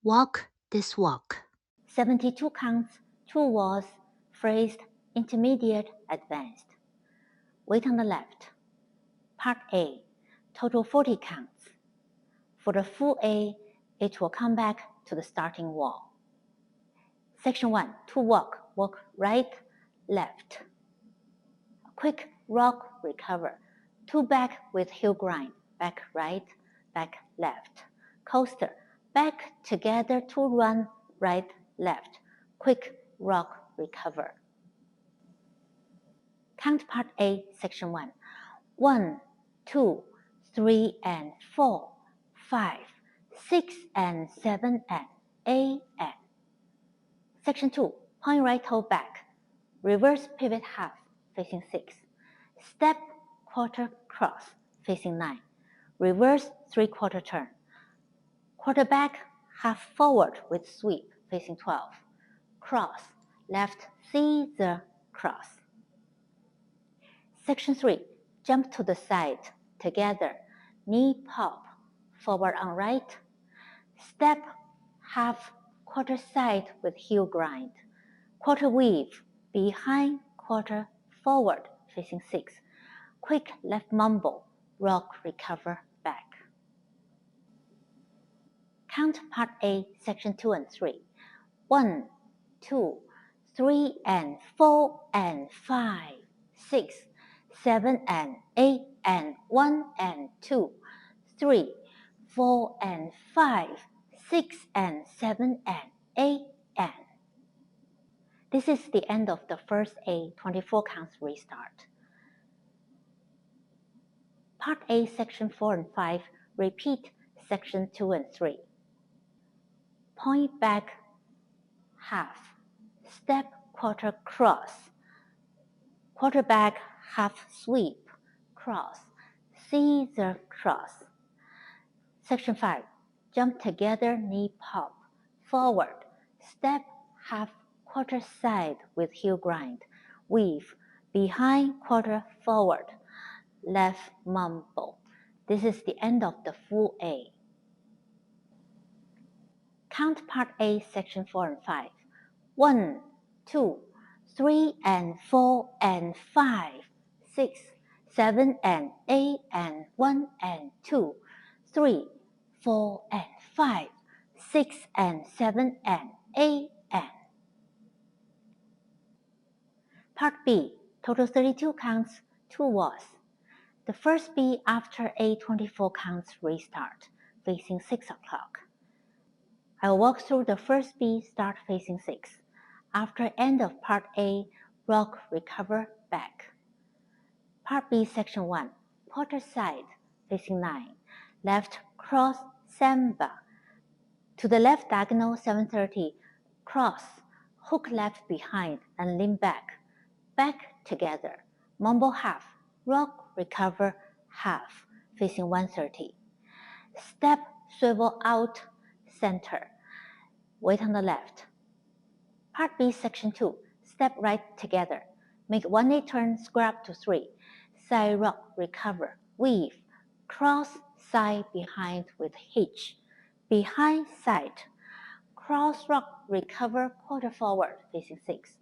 Walk this walk. 72 counts, 2 was phrased, intermediate, advanced. Weight on the left. Part A, total 40 counts. For the full A, it will come back to the starting wall. Section 1, to walk, walk right, left. Quick rock, recover. 2 back with heel grind, back right, back left. Coaster, back together, 2 run, right, left. Quick rock, recover. Count Part A, Section 1. 1, 2, 3, and 4, 5, 6, and 7, and 8, and. Section 2. Point right toe back. Reverse pivot half, facing 6. Step quarter cross, facing 9. Reverse 3/4 turn. Quarter back, half forward with sweep, facing 12. Cross, left Caesar cross. Section 3. Jump to the side, together, knee pop, forward on right. Step, half, quarter side with heel grind. Quarter weave, behind, quarter, forward, facing 6. Quick left mumble, rock, recover, back. Count Part A, Section 2 and 3. 1, 2, 3, and 4, and 5, 6, 7, and 8, and 1, and 2, 3, 4, and 5, 6, and 7, and 8, and. This is the end of the first A 24 counts restart. Part A, Section 4 and 5, repeat Section 2 and 3. Point back, half. Step quarter cross. Quarter back, half sweep, cross. Caesar cross. Section 5. Jump together, knee pop. Forward. Step, half, quarter side with heel grind. Weave. Behind, quarter, forward. Left mumble. This is the end of the full A. Count Part A, Section 4 and 5. 1, 2, 3, and 4, and 5, 6, 7, and 8, and 1, and 2, 3, 4, and 5, 6, and 7, and 8, and. Part B, total 32 counts, 2 was. The first B after A 24 counts restart, facing 6 o'clock. I will walk through the first B, start facing 6. After end of Part A, rock, recover, back. Part B, Section 1, quarter side, facing 9. Left cross, samba. To the left diagonal, 730, cross, hook left behind and lean back. Back together, mumble half, rock, recover, half, facing 130. Step, swivel out, center. Weight on the left. Part B, Section 2. Step right together. Make 1/8 turn, square up to 3. Side rock, recover, weave. Cross, side behind with hitch. Behind, side. Cross rock, recover, quarter forward, facing 6.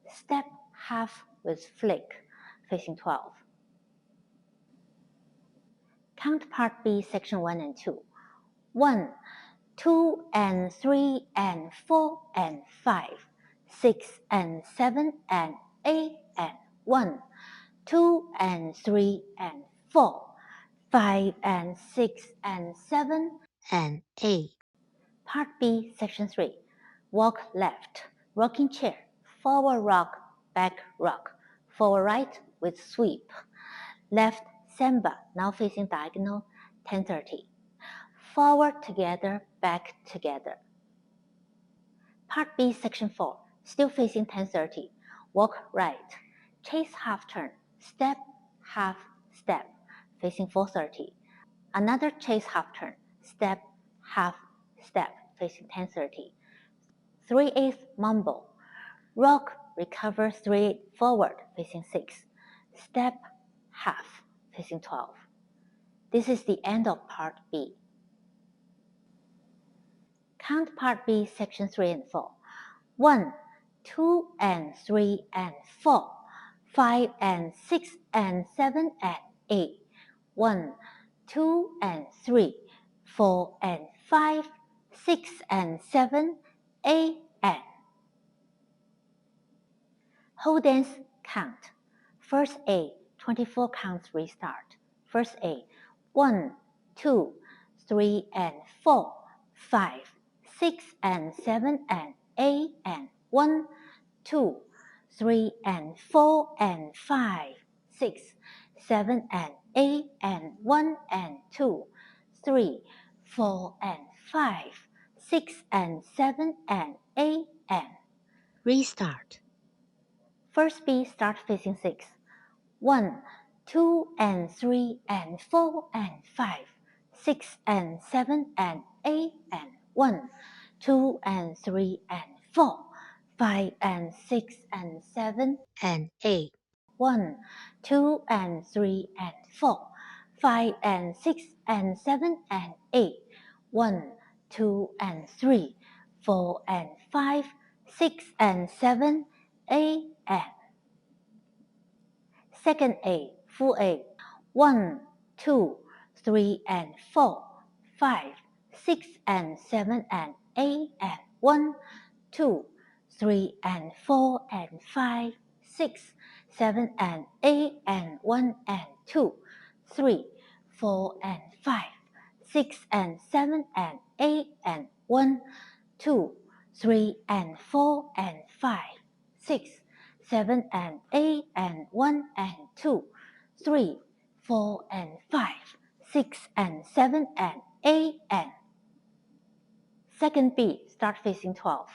Step, half with flick, facing 12. Count Part B, Section 1 and 2. 1, 2, and 3, and 4, and 5, 6, and 7, and 8, and 1, 2, and 3, and 4, 5, and 6, and 7, And 8. Part B, Section 3. Walk left, rocking chair, forward rock, back rock, forward right with sweep. Left samba, now facing diagonal, 1030. Forward together, back together. Part B, Section 4. Still facing 1030. Walk right. Chase half turn. Step, half, step. Facing 430. Another chase half turn. Step, half, step. Facing 1030. 3/8 mumble. Rock, recover 3/8 forward. Facing 6. Step, half. Facing 12. This is the end of Part B. Count part B, section 3 and 4. 1, 2, and 3, and 4. 5, and 6, and 7, and 8. 1, 2, and 3, 4, and 5, 6, and 7, 8, and. Whole dance count. First A, 24 counts restart. First A, 1, 2, 3, and 4, 5, 6, and 7, and 8, and 1, 2, 3, and 4, and 5, 6, 7, and 8, and 1, and 2, 3, 4, and 5, 6, and 7, and 8, and. Restart. First B, start facing 6. 1, 2, and 3, and 4, and 5, 6, and 7, and 8, and 1, 2, and 3, and 4, 5, and 6, and 7, And 8. 1, 2, and 3, and 4, 5, and 6, and 7, and 8, 1, 2, and 3, 4, and 5, 6, and 7, 8, and. Second A, full A, 1, 2, 3, and 4, 5, 6, and 7, and 8, and 1, 2, 3, and 4, and 5, 6, 7, and 8, and 1, and 2, 3, 4, and 5, 6, and 7, and 8, and 1, 2, 3, and 4, and 5, 6, 7, and 8, and 1, and 2, 3, 4, and 5, 6, and 7, and 8, and. Second B, start facing 12.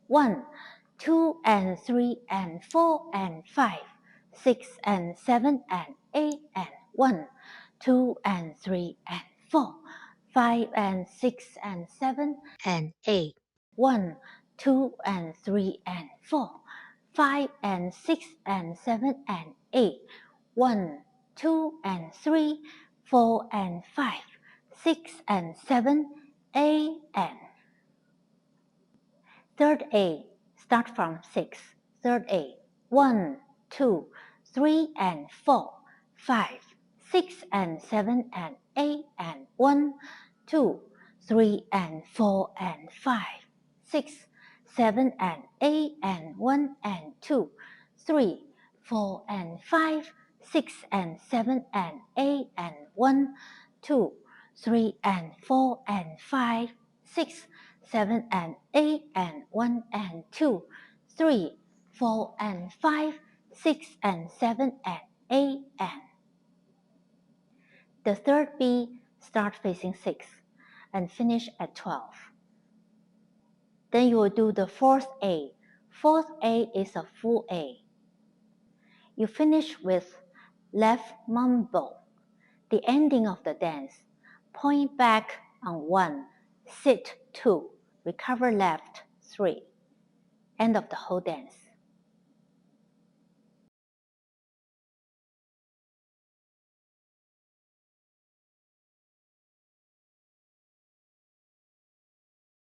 1, 2, and 3, and 4, and 5, 6, and 7, and 8, and 1, 2, and 3, and 4, 5, and 6, and 7, And 8. 1, 2, and 3, and 4, 5, and 6, and 7, and 8, 1, 2, and 3, 4, and 5, 6, and 7, 8, and. Third A, start from 6. Third A, 1, 2, 3, and 4, 5, 6, and 7, and 8, and 1, 2, 3, and 4, and 5, 6, 7, and 8, and 1, and 2, 3, 4, and 5, 6, and 7, and 8, and 1, 2, 3, and 4, and 5, 6, 7, and 8, and 1, and 2, 3, 4, and 5, 6, and 7, and 8, and. The third B, start facing 6 and finish at 12. Then you will do the fourth A. Fourth A is a full A. You finish with left mumble, the ending of the dance. Point back on 1, sit 2, recover left 3. End of the whole dance.